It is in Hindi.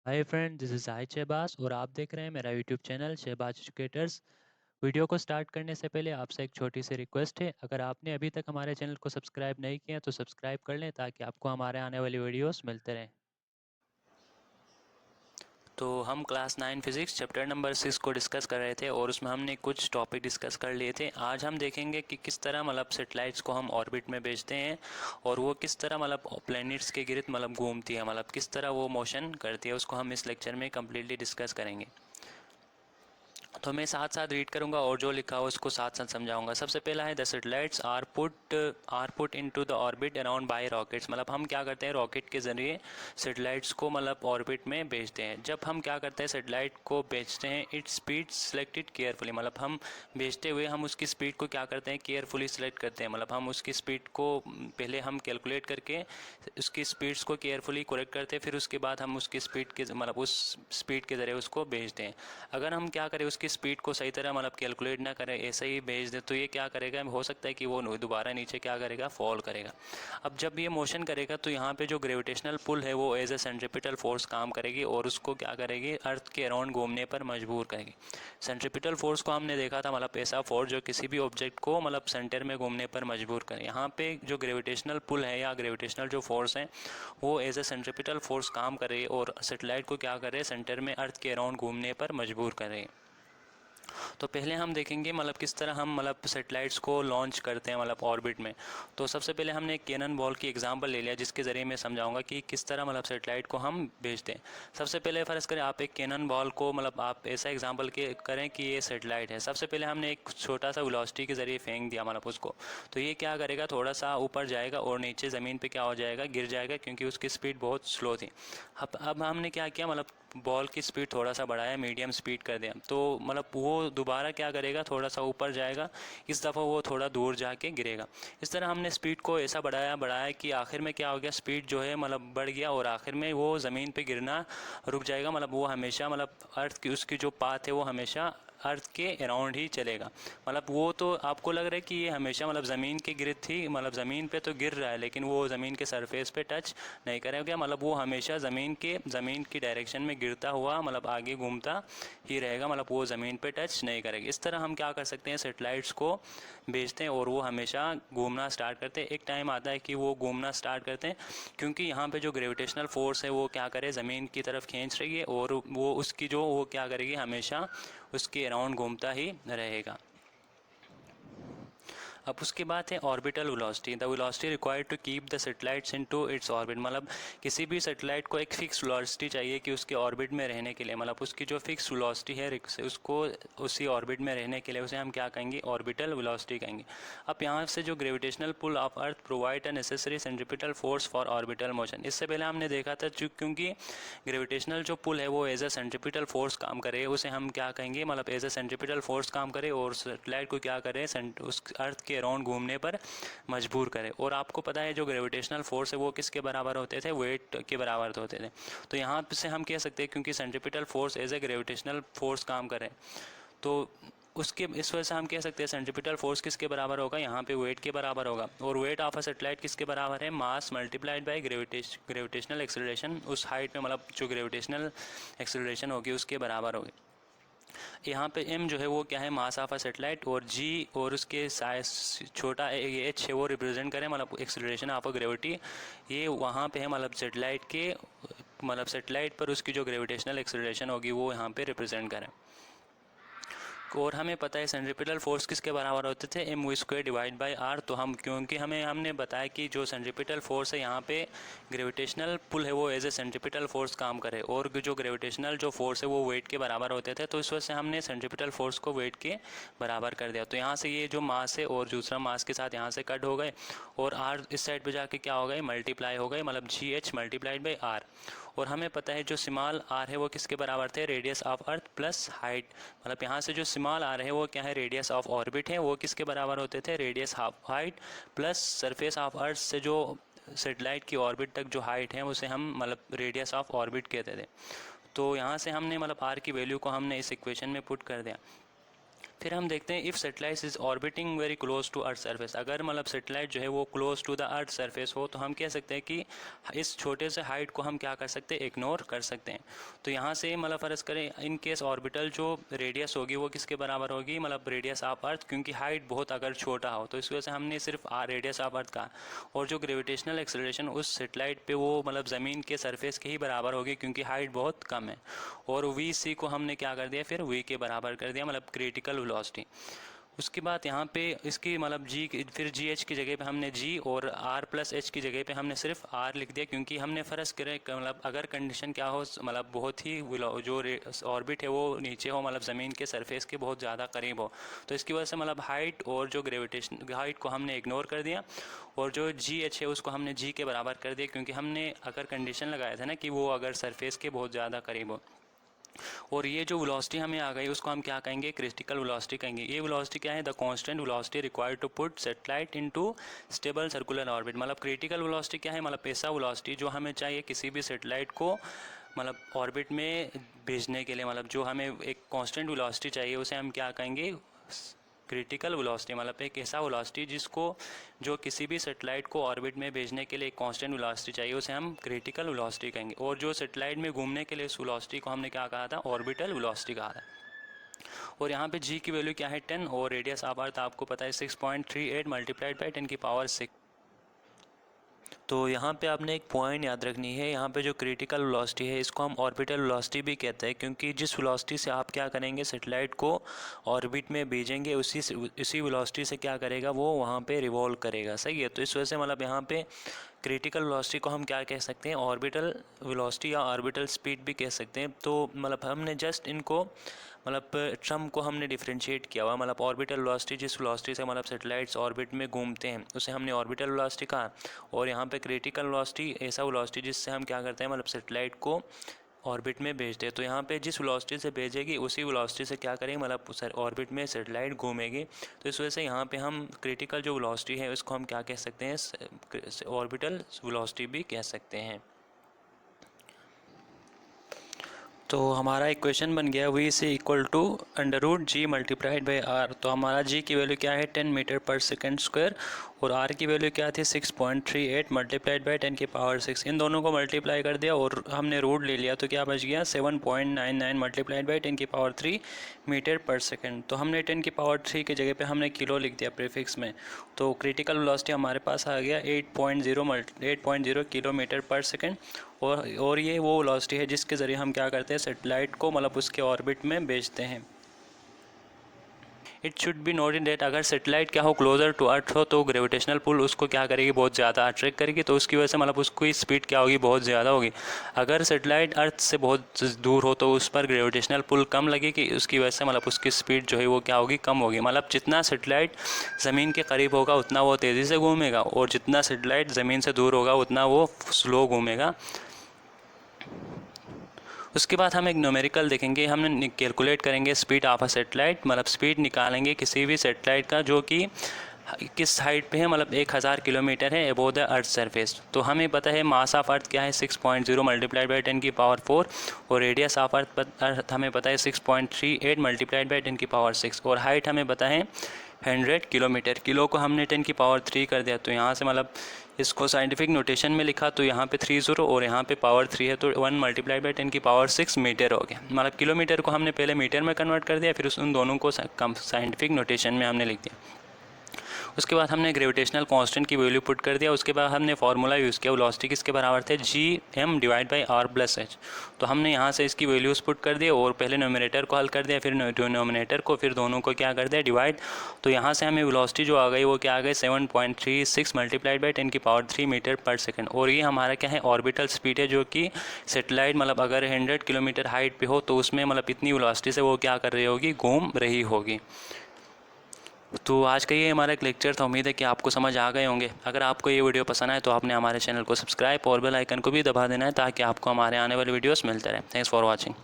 Hi friend, this is Sahid Shahbaz और आप देख रहे हैं मेरा YouTube channel Shahbaz educators. Video को स्टार्ट करने से पहले आपसे एक छोटी सी रिक्वेस्ट है। अगर आपने अभी तक हमारे चैनल को सब्सक्राइब नहीं किया तो सब्सक्राइब कर लें ताकि आपको हमारे आने वाली वीडियोस मिलते रहें। तो हम क्लास 9 फिज़िक्स चैप्टर नंबर 6 को डिस्कस कर रहे थे और उसमें हमने कुछ टॉपिक डिस्कस कर लिए थे। आज हम देखेंगे कि किस तरह सेटेलाइट्स को हम ऑर्बिट में भेजते हैं और वो किस तरह प्लैनेट्स के गिर्द घूमती है, किस तरह वो मोशन करती है, उसको हम इस लेक्चर में कम्प्लीटली डिस्कस करेंगे। तो मैं साथ साथ रीड करूंगा और जो लिखा हो उसको साथ साथ समझाऊंगा। सबसे पहला है the satellites are put into the orbit around by rockets. हम क्या करते हैं, रॉकेट के ज़रिए सैटेलाइट्स को ऑर्बिट में भेजते हैं। जब हम क्या करते हैं, सैटेलाइट को भेजते हैं, इट स्पीड सेलेक्टेड केयरफुली। हम भेजते हुए हम उसकी स्पीड को क्या करते हैं, केयरफुली सेलेक्ट करते हैं। हम उसकी स्पीड को पहले हम कैलकुलेट करके उसकी स्पीड्स को केयरफुली करेक्ट करते हैं, फिर उसके बाद हम उसकी स्पीड के उस स्पीड के ज़रिए उसको भेजते हैं। अगर हम क्या करें, उसकी स्पीड को सही तरह कैलकुलेट ना करें, ऐसे ही भेज दें, तो ये क्या करेगा, हो सकता है कि वो दोबारा नीचे क्या करेगा, फॉल करेगा। अब जब ये मोशन करेगा तो यहाँ पे जो ग्रेविटेशनल पुल है वो एज ए सेंट्रीपिटल फोर्स काम करेगी और उसको क्या करेगी, अर्थ के अराउंड घूमने पर मजबूर करेगी। सेंट्रीपिटल फोर्स को हमने देखा था, ऐसा फोर्स जो किसी भी ऑब्जेक्ट को सेंटर में घूमने पर मजबूर करे। यहाँ पे जो ग्रेविटेशनल पुल है या ग्रेविटेशनल जो फोर्स है वो एज ए सेंट्रीपिटल फोर्स काम करे और सेटेलाइट को क्या करे, सेंटर में अर्थ के अराउंड घूमने पर मजबूर करे। तो पहले हम देखेंगे किस तरह हम सेटेलाइट्स को लॉन्च करते हैं ऑर्बिट में। तो सबसे पहले हमने एक कैनन बॉल की एग्जांपल ले लिया, जिसके ज़रिए मैं समझाऊंगा कि किस तरह सेटेलाइट को हम भेजते हैं। सबसे पहले फ़र्ज़ करें आप एक कैनन बॉल को आप ऐसा एग्जांपल के करें कि ये सेटेलाइट है। सबसे पहले हमने एक छोटा सा वेलोसिटी के ज़रिए फेंक दिया उसको, तो ये क्या करेगा, थोड़ा सा ऊपर जाएगा और नीचे ज़मीन पे क्या हो जाएगा, गिर जाएगा, क्योंकि उसकी स्पीड बहुत स्लो थी। अब हमने क्या किया, बॉल की स्पीड थोड़ा सा बढ़ाया, मीडियम स्पीड कर दिया, तो वो दोबारा क्या करेगा, थोड़ा सा ऊपर जाएगा, इस दफ़ा वो थोड़ा दूर जाके गिरेगा। इस तरह हमने स्पीड को ऐसा बढ़ाया बढ़ाया कि आखिर में क्या हो गया, स्पीड जो है बढ़ गया और आखिर में वो ज़मीन पे गिरना रुक जाएगा। वो हमेशा अर्थ की उसकी जो पाथ है वो हमेशा अर्थ के अराउंड ही चलेगा। वो तो आपको लग रहा है कि ये हमेशा ज़मीन के गिर्द थी, ज़मीन पे तो गिर रहा है, लेकिन वो ज़मीन के सरफेस पे टच नहीं करेगा। वो हमेशा ज़मीन की डायरेक्शन में गिरता हुआ आगे घूमता ही रहेगा। वो ज़मीन पे टच नहीं करेगा। इस तरह हम क्या कर सकते हैं, सेटेलाइट्स को भेजते हैं और वो हमेशा घूमना स्टार्ट करते हैं। एक टाइम आता है कि वो घूमना स्टार्ट करते हैं, क्योंकि यहाँ पे जो ग्रेविटेशनल फोर्स है वो क्या करे, ज़मीन की तरफ खींच रही है और वो उसकी जो वो क्या करेगी, हमेशा उसके अराउंड घूमता ही रहेगा। अब उसके बाद है orbital velocity. The velocity required to keep the satellites into its orbit. किसी भी सैटेलाइट को एक फिक्स वेलोसिटी चाहिए कि उसके ऑर्बिट में रहने के लिए, उसकी जो फिक्स वेलोसिटी है उसको उसी ऑर्बिट में रहने के लिए उसे हम क्या कहेंगे, ऑर्बिटल वेलोसिटी कहेंगे। अब यहाँ से जो gravitational pull of earth provide a necessary centripetal force for orbital motion. इससे पहले हमने देखा था क्योंकि ग्रेविटेशनल जो पुल है वो एज अ सेंट्रीपिटल फोर्स काम करे, उसे हम क्या कहेंगे, एज अ सेंट्रीपिटल फोर्स काम करे और सैटेलाइट को क्या करे, उस अर्थ के अराउंड घूमने पर मजबूर करे। और आपको पता है जो ग्रेविटेशनल फोर्स है वो किसके बराबर होते थे, वेट के बराबर होते थे। तो यहाँ से हम कह सकते हैं क्योंकि centripetal force as a gravitational force काम करे, तो उसके इस वजह से हम कह सकते हैं सेंट्रीपिटल फोर्स किसके बराबर होगा, यहाँ पे वेट के बराबर होगा। और वेट ऑफ अ सैटेलाइट किसके बराबर है, mass multiplied by gravitational acceleration. उस हाइट में जो ग्रेविटेशनल एक्सेलरेशन होगी उसके बराबर होगी। यहाँ पे m जो है वो क्या है, मास ऑफ अ सैटेलाइट, और g और उसके साइज छोटा h है वो रिप्रेजेंट करें एक्सेलरेशन ऑफ अ ग्रेविटी। ये वहाँ पे है सैटेलाइट के सैटेलाइट पर उसकी जो ग्रेविटेशनल एक्सेलरेशन होगी वो यहाँ पे रिप्रेजेंट करें। और हमें पता है सेंट्रीपिटल फोर्स किसके बराबर होते थे, m v square divide by r. तो हम क्योंकि हमने बताया कि जो सेंट्रीपिटल फोर्स है यहाँ पे ग्रेविटेशनल पुल है वो एज ए सेंट्रीपिटल फोर्स काम करे और जो ग्रेविटेशनल जो फोर्स है वो वेट के बराबर होते थे। तो इस वजह से हमने सेंट्रीपिटल फोर्स को वेट के बराबर कर दिया। तो यहाँ से ये जो मास है और दूसरा मास के साथ यहाँ से कट हो गए और आर इस साइड पर जाके क्या हो गए, मल्टीप्लाई हो गए, g h multiplied by r. और हमें पता है जो स्मॉल आर है वो किसके बराबर थे, radius of earth plus height. यहाँ से जो स्मॉल आर है वो क्या है, रेडियस ऑफ ऑर्बिट है, वो किसके बराबर होते थे, radius of height plus surface of earth से जो सेटेलाइट की ऑर्बिट तक जो हाइट है उसे हम रेडियस ऑफ ऑर्बिट कहते थे। तो यहाँ से हमने आर की वैल्यू को हमने इस इक्वेशन में पुट कर दिया। फिर हम देखते हैं if satellite is orbiting very close to earth surface, अगर मतलब सेटेलाइट जो है वो close to the earth surface हो तो हम कह सकते हैं कि इस छोटे से हाइट को हम क्या कर सकते हैं, इग्नोर कर सकते हैं। तो यहाँ से मतलब फ़र्ज़ करें इन केस ऑर्बिटल जो रेडियस होगी वो किसके बराबर होगी, मतलब रेडियस ऑफ अर्थ, क्योंकि हाइट बहुत अगर छोटा हो तो इस वजह से हमने सिर्फ रेडियस ऑफ अर्थ का, और जो ग्रेविटेशनल एक्सेलरेशन उस सेटेलाइट पे वो मतलब ज़मीन के सरफेस के ही बराबर होगी क्योंकि हाइट बहुत कम है। और वी सी को हमने क्या कर दिया, फिर वी के बराबर कर दिया, मतलब क्रिटिकल वेलोसिटी। उसके बाद यहाँ पे इसकी मतलब जी, फिर जी एच की जगह पे हमने जी और आर प्लस एच की जगह पे हमने सिर्फ आर लिख दिया, क्योंकि हमने फ़र्ज़ करें मतलब अगर कंडीशन क्या हो, मतलब बहुत ही जो ऑर्बिट है वो नीचे हो, मतलब ज़मीन के सरफेस के बहुत ज़्यादा करीब हो, तो इसकी वजह से मतलब हाइट और जो ग्रेविटेशन हाइट को हमने इग्नोर कर दिया, और जो जी एच है उसको हमने जी के बराबर कर दिया, क्योंकि हमने अगर कंडीशन लगाया था ना कि वो अगर सरफेस के बहुत ज़्यादा करीब हो। और ये जो वेलोसिटी हमें आ गई उसको हम क्या कहेंगे, क्रिटिकल वेलोसिटी कहेंगे। ये वेलोसिटी क्या है, the constant velocity required to put satellite into stable circular orbit. मतलब क्रिटिकल वेलोसिटी क्या है, मतलब ऐसा वेलोसिटी जो हमें चाहिए किसी भी सैटेलाइट को मतलब ऑर्बिट में भेजने के लिए, मतलब जो हमें एक कांस्टेंट वेलोसिटी चाहिए उसे हम क्या कहेंगे, क्रिटिकल वेलोसिटी। मतलब एक ऐसा वेलोसिटी जिसको जो किसी भी सेटेलाइट को ऑर्बिट में भेजने के लिए एक कांस्टेंट वेलोसिटी चाहिए उसे हम क्रिटिकल वेलोसिटी कहेंगे। और जो सेटेलाइट में घूमने के लिए उस वेलोसिटी को हमने क्या कहा था, ऑर्बिटल वेलोसिटी कहा था। और यहाँ पे जी की वैल्यू क्या है 10, और रेडियस ऑफ अर्थ आपको पता है 6.38 मल्टीप्लाइड बाई 10 की पावर 6। तो यहाँ पे आपने एक पॉइंट याद रखनी है, यहाँ पे जो क्रिटिकल वेलोसिटी है इसको हम ऑर्बिटल वेलोसिटी भी कहते हैं, क्योंकि जिस वेलोसिटी से आप क्या करेंगे, सैटेलाइट को ऑर्बिट में भेजेंगे उसी वेलोसिटी से क्या करेगा, वो वहाँ पे रिवॉल्व करेगा। सही है। तो इस वजह से मतलब यहाँ पे क्रिटिकल वेलोसिटी को हम क्या कह सकते हैं, ऑर्बिटल वेलोसिटी या ऑर्बिटल स्पीड भी कह सकते हैं। तो मतलब हमने जस्ट इनको मतलब टर्म को हमने डिफ्रेंशिएट किया हुआ, मतलब ऑर्बिटल वेलोसिटी जिस वेलोसिटी से मतलब सैटेलाइट्स ऑर्बिट में घूमते हैं उसे हमने ऑर्बिटल वेलोसिटी कहा, और यहाँ पे क्रिटिकल वेलोसिटी ऐसा वेलोसिटी जिससे हम क्या करते हैं, मतलब सैटेलाइट को ऑर्बिट में भेजते हैं। तो यहाँ पे जिस वेलोसिटी से भेजेगी उसी वेलोसिटी से क्या करेंगे, मतलब ऑर्बिट में सैटेलाइट घूमेगी। तो इस वजह से यहाँ पे हम क्रिटिकल जो वेलोसिटी है उसको हम क्या कह सकते हैं, ऑर्बिटल वेलोसिटी भी कह सकते हैं। तो हमारा एक क्वेश्चन बन गया, वी से equal to √g multiplied by r. तो हमारा g की वैल्यू क्या है 10 मीटर पर सेकेंड स्क्वायर, और r की वैल्यू क्या थी 6.38 मल्टीप्लाइड बाई 10 की पावर 6। इन दोनों को मल्टीप्लाई कर दिया और हमने रूट ले लिया, तो क्या बच गया 7.99 मल्टीप्लाइड बाई 10 की पावर 3 मीटर पर सेकेंड। तो हमने 10 की पावर 3 की जगह पे हमने किलो लिख दिया प्रीफिक्स में। तो क्रिटिकल वेलोसिटी हमारे पास आ गया 8.0 किलोमीटर पर सेकेंड। और ये वो वेलोसिटी है जिसके ज़रिए हम क्या करते हैं, सैटेलाइट को मतलब उसके ऑर्बिट में भेजते हैं। It should be noted that अगर सैटेलाइट क्या हो क्लोजर टू अर्थ हो तो ग्रेविटेशनल पुल उसको क्या करेगी, बहुत ज़्यादा अट्रैक्ट करेगी, तो उसकी वजह से मतलब उसकी स्पीड क्या होगी, बहुत ज़्यादा होगी। अगर सैटेलाइट अर्थ से बहुत दूर हो तो उस पर ग्रेविटेशनल पुल कम लगेगी, उसकी वजह से मतलब उसकी स्पीड जो है वो क्या होगी, कम होगी। मतलब जितना सैटेलाइट ज़मीन के करीब होगा उतना वो तेज़ी से घूमेगा, और जितना सैटेलाइट ज़मीन से दूर होगा उतना वो स्लो घूमेगा। उसके बाद हम एक न्यूमेरिकल देखेंगे, हमने कैलकुलेट करेंगे स्पीड ऑफ अ सेटेलाइट, मतलब स्पीड निकालेंगे किसी भी सेटेलाइट का जो कि किस हाइट पे है, मतलब 1000 किलोमीटर है अबोव द अर्थ सरफेस। तो हमें पता है मास ऑफ अर्थ क्या है 6.0 मल्टीप्लाइड बाई 10 की पावर 4, और रेडियस ऑफ अर्थ हमें पता है 6.38 मल्टीप्लाइड बाई 10 की पावर 6, और हाइट हमें पता है 100 किलोमीटर। किलो को हमने 10 की पावर 3 कर दिया, तो यहाँ से मतलब इसको साइंटिफिक नोटेशन में लिखा तो यहाँ पे 30 और यहाँ पे पावर 3 है, तो 1 मल्टीप्लाइड बाई 10 की पावर 6 मीटर हो गया। मतलब किलोमीटर को हमने पहले मीटर में कन्वर्ट कर दिया, फिर उन दोनों को साइंटिफिक नोटेशन में हमने लिख दिया। उसके बाद हमने ग्रेविटेशनल कांस्टेंट की वैल्यू पुट कर दिया। उसके बाद हमने फार्मूला यूज़ किया, वेलोसिटी किसके बराबर थे, gm divide by r plus h। तो हमने यहाँ से इसकी वैल्यूज़ पुट कर दिए और पहले नोमिनेटर को हल कर दिया, फिर डिनोमिनेटर को, फिर दोनों को क्या कर दिया, डिवाइड। तो यहाँ से हमें वेलोसिटी जो आ गई वो क्या आ गई 7.36 मल्टीप्लाइड बाई 10 की पावर 3 मीटर पर सेकेंड। और ये हमारा क्या है, ऑर्बिटल स्पीड है, जो कि सेटेलाइट मतलब अगर 100 किलोमीटर हाइट पे हो तो उसमें मतलब इतनी वेलोसिटी से वो क्या कर रही होगी, घूम रही होगी। तो आज का ये हमारा एक लेक्चर था। उम्मीद है कि आपको समझ आ गए होंगे। अगर आपको ये वीडियो पसंद आए तो आपने हमारे चैनल को सब्सक्राइब और बेल आइकन को भी दबा देना है, ताकि आपको हमारे आने वाले वीडियोस मिलते रहें। Thanks for watching.